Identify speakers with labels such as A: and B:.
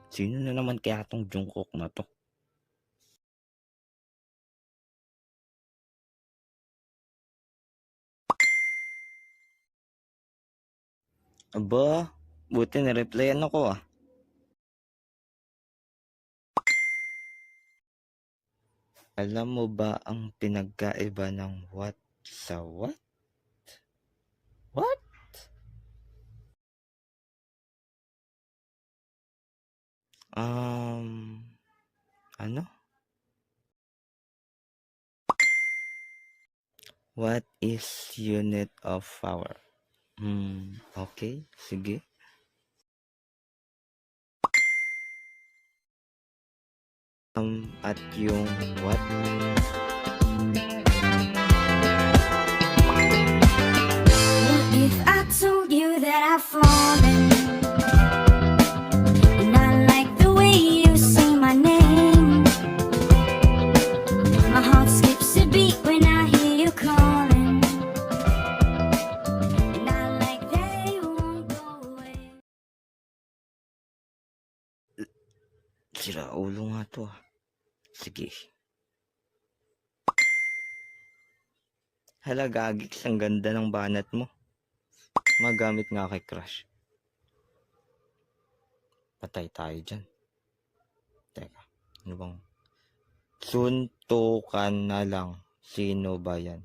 A: Sino na naman kaya tong Jungkook na to? Aba, buti na-replyan ako ah. Alam mo ba ang pinagkaiba ng what sa what? What? Ano? What is unit of power? Okay, sige. At yung what?
B: What if I told you that I've fallen? And I like the way you say my name. My heart skips a beat when I hear you calling. And I like that you won't go away.
A: Sira ulo nga to ah. Sige. Hala gagix, ang ganda ng banat mo. Magamit nga kay crush. Patay tayo dyan. Teka, ano bang? Suntukan na lang. Sino ba yan?